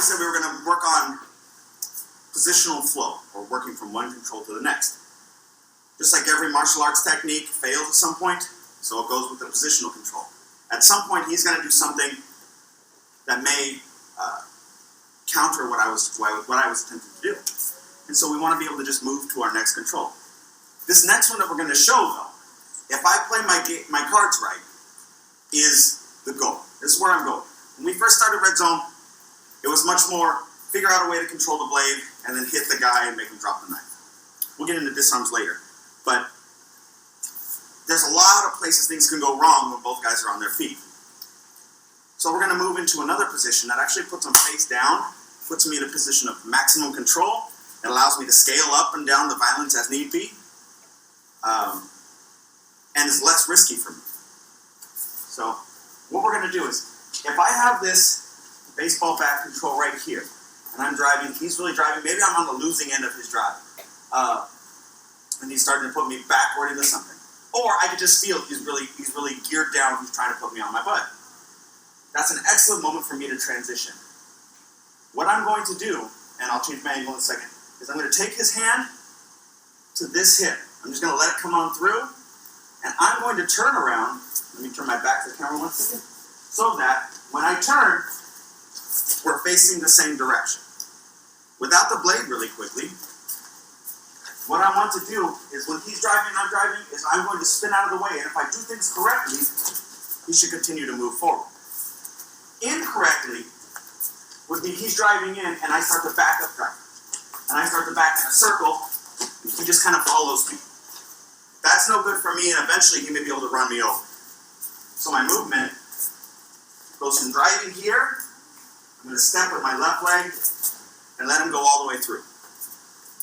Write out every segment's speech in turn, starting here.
said we were going to work on positional flow, or working from one control to the next. Just like every martial arts technique fails at some point, so it goes with the positional control. At some point, he's going to do something that may counter what I was attempting to do. And so we want to be able to just move to our next control. This next one that we're going to show, though, if I play my cards right, is the goal. This is where I'm going. When we first started Red Zone, it was much more figure out a way to control the blade and then hit the guy and make him drop the knife. We'll get into disarms later. But there's a lot of places things can go wrong when both guys are on their feet. So we're going to move into another position that actually puts them face down, puts me in a position of maximum control. It allows me to scale up and down the violence as need be, and is less risky for me. So what we're going to do is, if I have this baseball bat control right here, and I'm driving, he's really driving, maybe I'm on the losing end of his drive, and he's starting to put me backward into something. Or I could just feel he's really geared down, he's trying to put me on my butt. That's an excellent moment for me to transition. What I'm going to do, and I'll change my angle in a second, is I'm going to take his hand to this hip. I'm just going to let it come on through, and I'm going to turn around. Let me turn my back to the camera one second, so that when I turn, we're facing the same direction. Without the blade really quickly, what I want to do is when he's driving and I'm driving, is I'm going to spin out of the way, and if I do things correctly, he should continue to move forward. Incorrectly would be he's driving in and I start to back up driving. And I start to back in a circle, and he just kind of follows me. That's no good for me, and eventually he may be able to run me over. So my movement goes from driving here, I'm going to step with my left leg and let him go all the way through.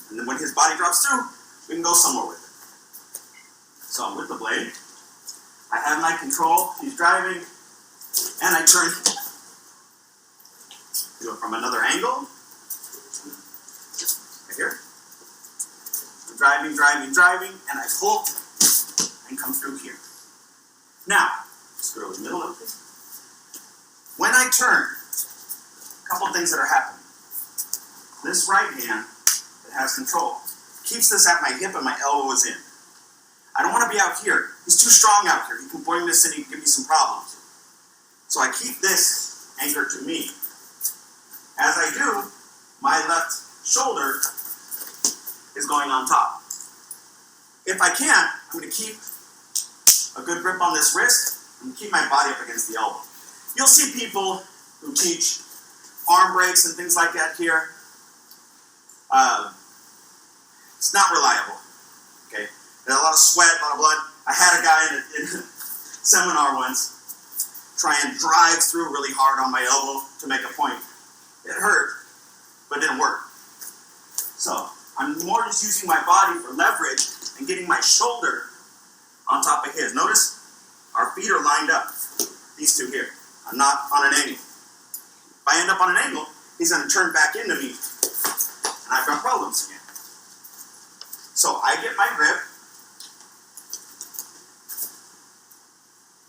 And then when his body drops through, we can go somewhere with it. So I'm with the blade, I have my control, he's driving, and I turn. Do it from another angle. Right here. I'm driving, and I pull and come through here. Now, let's go to the middle of this. When I turn, a couple things that are happening. This right hand that has control keeps this at my hip and my elbow is in. I don't want to be out here. He's too strong out here. He can bring this in, he can give me some problems. So I keep this anchored to me. As I do, my left shoulder is going on top. If I can, I'm going to keep a good grip on this wrist and keep my body up against the elbow. You'll see people who teach arm breaks and things like that here. It's not reliable. Okay, there's a lot of sweat, a lot of blood. I had a guy in a seminar once try and drive through really hard on my elbow to make a point. It hurt, but it didn't work. So I'm more just using my body for leverage and getting my shoulder on top of his. Notice our feet are lined up, these two here. I'm not on an angle. If I end up on an angle, he's going to turn back into me, and I've got problems again. So I get my grip.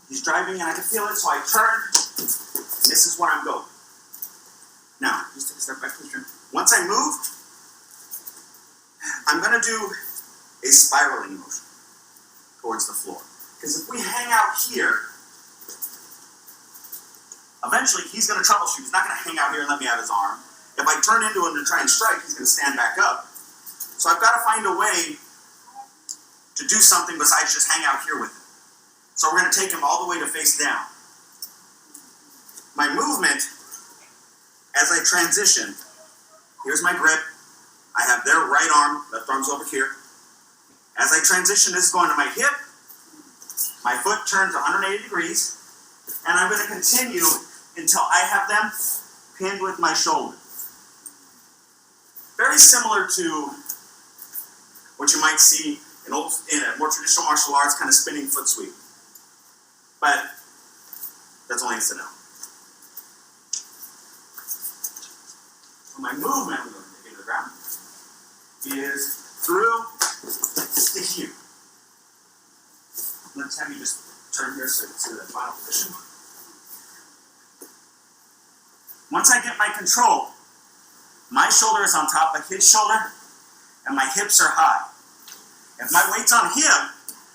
He's driving, and I can feel it, so I turn, and this is where I'm going. Now, just take a step back, please. Once I move, I'm going to do a spiraling motion towards the floor. Because if we hang out here, eventually he's going to troubleshoot. He's not going to hang out here and let me have his arm. If I turn into him to try and strike, he's going to stand back up. So I've got to find a way to do something besides just hang out here with him. So we're going to take him all the way to face down. My movement, as I transition, here's my grip. I have their right arm, left arm's over here. As I transition, this is going to my hip. My foot turns 180 degrees, and I'm going to continue until I have them pinned with my shoulder. Very similar to what you might see in a more traditional martial arts kind of spinning foot sweep. But that's only incidental. So my movement, we're going to get to the ground, is through to here. Let's have you just turn here so you can see the final position. Once I get my control, my shoulder is on top of his shoulder, and my hips are high. If my weight's on him,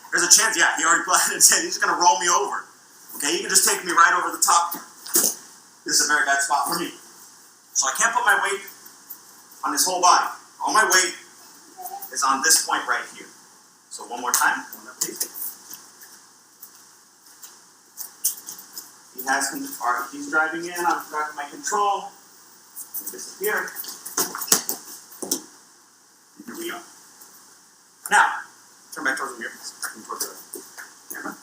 there's a chance, yeah, he already planted his head, he's gonna roll me over. Okay, he can just take me right over the top. This is a very bad spot for me. So I can't put my weight on his whole body. All my weight is on this point right here. So one more time, please. He's driving in, I'm driving my control. Disappear. Here we go. Now, turn back towards the mirror. Towards the camera.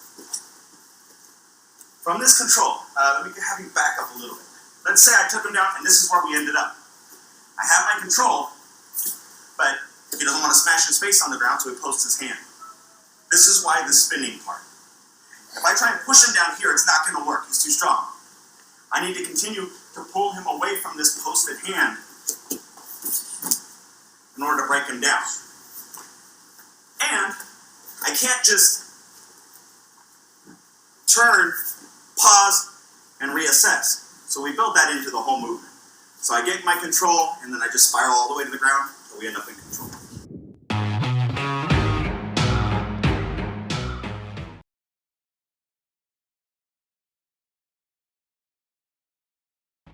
From this control, let me have you back up a little bit. Let's say I took him down, and this is where we ended up. I have my control, but he doesn't want to smash his face on the ground, so he posts his hand. This is why the spinning part. If I try and push him down here, it's not going to work. He's too strong. I need to continue to pull him away from this posted hand in order to break him down. And I can't just turn, pause, and reassess. So we build that into the whole movement. So I get my control, and then I just spiral all the way to the ground, so we end up in control.